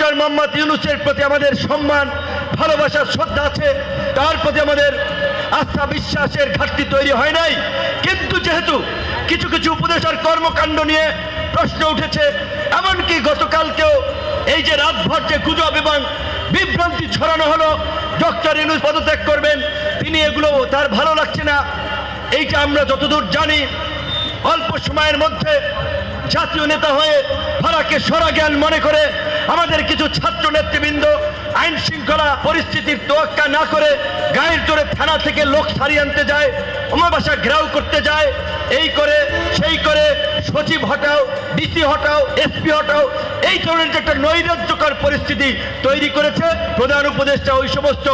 Doctor Mohammad ইউনূসের প্রতি আমাদের সম্মান, ভালোবাসা, শ্রদ্ধা আছে, তার প্রতি আমাদের আস্থা বিশ্বাসের ঘাটতি তৈরি হয় নাই। কিন্তু যেহেতু কিছু কিছু উপদেশের কর্মকাণ্ড নিয়ে প্রশ্ন উঠেছে, এমনকি গতকালকেও এই যে রাতভর যে গুজব এবং বিভ্রান্তি ছড়ানো হলো ডক্টর ইউনূস পদত্যাগ করবেন, তিনি এগুলো তার ভালো লাগছে না। এইটা আমরা যতদূর জানি অল্প সময়ের মধ্যে জাতীয় নেতা হয়ে ফারাকে সরা জ্ঞান মনে করে আমাদের কিছু ছাত্র নেতৃবৃন্দ আইন শৃঙ্খলা পরিস্থিতির তোয়াক্কা না করে গায়ের জোরে থানা থেকে লোক সারিয়ে আনতে যায়, অমাবাসা ঘেরাও করতে যায়, এই করে সেই করে সচিব হটাও, ডিসি হটাও, এসপি হটাও, এই ধরনের যে একটা নৈরাজ্যকর পরিস্থিতি তৈরি করেছে। প্রধান উপদেষ্টা ওই সমস্ত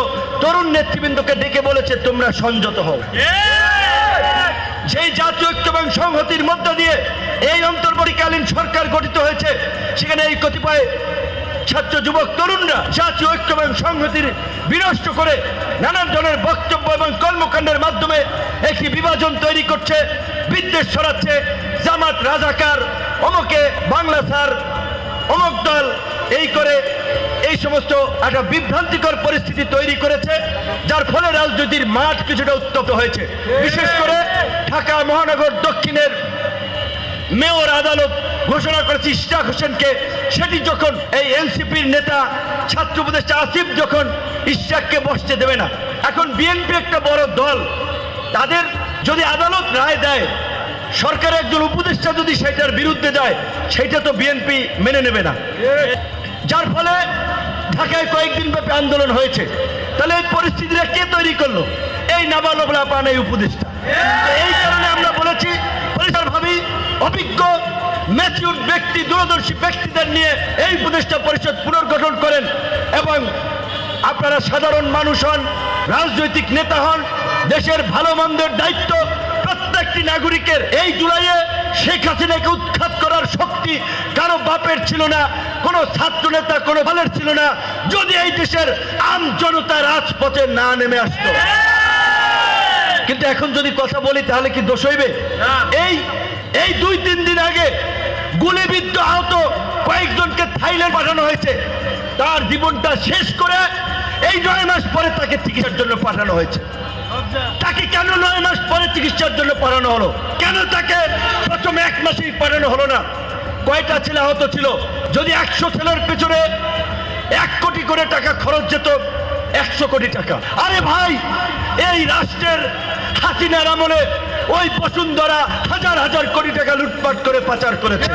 তরুণ নেতৃবৃন্দকে ডেকে বলেছে তোমরা সংযত হও। সেই জাতীয় ঐক্য এবং সংহতির মধ্য দিয়ে এই অন্তর্বর্তীকালীন সরকার গঠিত হয়েছে, সেখানে এই কতিপয় ছাত্র যুবক তরুণরা জাতীয় ঐক্য এবং সংহতির বিনষ্ট করে নানান ধরনের বক্তব্য এবং কর্মকাণ্ডের মাধ্যমে একটি বিভাজন তৈরি করছে, বিদ্বেষ ছড়াচ্ছে। জামাত রাজাকার, অমকে বাংলা স্যার, অমক দল, এই করে এই সমস্ত একটা বিভ্রান্তিকর পরিস্থিতি তৈরি করেছে, যার ফলে রাজনীতির মাঠ কিছুটা উত্তপ্ত হয়েছে। বিশেষ করে ঢাকা মহানগর দক্ষিণের মেয়র আদালত ঘোষণা করেছে ইশরাক হোসেনকে, সেটি যখন এই এনসিপির নেতা ছাত্র উপদেষ্টা আসিফ যখন ইশরাককে বসতে দেবে না, এখন বিএনপি একটা বড় দল, তাদের যদি আদালত রায় দেয়, সরকারের একজন উপদেষ্টা যদি সেটার বিরুদ্ধে যায়, সেটা তো বিএনপি মেনে নেবে না। যার ফলে ঢাকায় কয়েকদিন ব্যাপী আন্দোলন হয়েছে। তাহলে এই পরিস্থিতিটা কে তৈরি করলো? এই নাবালকরা পান এই উপদেষ্টা। এই কারণে আমরা বলেছি পরিষ্কারভাবে অভিজ্ঞ ম্যাচিউর ব্যক্তি, দূরদর্শী ব্যক্তিদের নিয়ে এই উপদেষ্টা পরিষদ পুনর্গঠন করেন এবং আপনারা সাধারণ মানুষ হন, রাজনৈতিক নেতা হন, দেশের ভালো মন্দের দায়িত্ব প্রত্যেকটি নাগরিকের। এই জুলাইয়ে শেখ হাসিনাকে উৎখাত করার শক্তি কারো বাপের ছিল না, কোনো ছাত্র নেতা কোনো দলের ছিল না, যদি এই দেশের আম জনতা রাজপথে না নেমে আসতো। কিন্তু এখন যদি কথা বলি তাহলে কি দোষ হইবে? এই 2-3 দিন আগে গুলিবিদ্ধ আহত কয়েকজনকে থাইল্যান্ড পাঠানো হয়েছে, তার জীবনটা শেষ করে এই 9 মাস পরে তাকে চিকিৎসার জন্য পাঠানো হয়েছে। তাকে কেন 9 মাস পরে চিকিৎসার জন্য পাঠানো হলো? কেন তাকে প্রথম 1 মাসেই পাঠানো হলো না? কয়টা ছেলে আহত ছিল? যদি 100 ছেলের পেছনে 1 কোটি করে টাকা খরচ যেত, 100 কোটি টাকা। আরে ভাই, এই রাষ্ট্রের হাসিনার আমলে ওই বসুন্ধরা হাজার হাজার কোটি টাকা লুটপাট করে পাচার করেছে।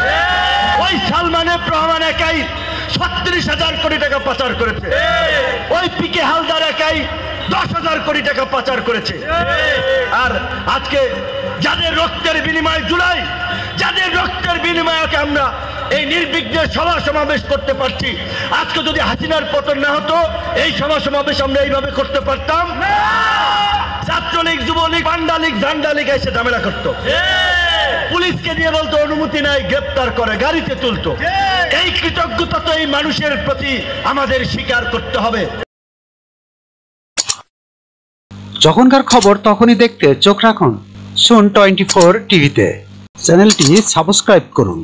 ওই সালমানে রহমান একাই 36,000 কোটি টাকা পাচার করেছে। ওই পিকে হালদার একাই 10,000 কোটি টাকা পাচার করেছে। আর আজকে যাদের রক্তের বিনিময়ে জুলাই, যাদের রক্তের বিনিময়ে আমরা এই নির্বিঘ্নে সভা সমাবেশ করতে পারছি, আজকে যদি হাসিনার পতন না হতো এই সভা সমাবেশ আমরা এইভাবে করতে পারতাম? ছাত্রলীগ, যুবলীগ, পান্ডা লীগ, ঝান্ডা লীগ এসে ঝামেলা করতো, পুলিশকে দিয়ে বলতো অনুমতি নাই, গ্রেপ্তার করে গাড়িতে তুলতো। এই কৃতজ্ঞতা তো এই মানুষের প্রতি আমাদের স্বীকার করতে হবে। যখনকার খবর তখনই দেখতে চোখ রাখুন সুন 24 টিভিতে। চ্যানেলটি সাবস্ক্রাইব করুন।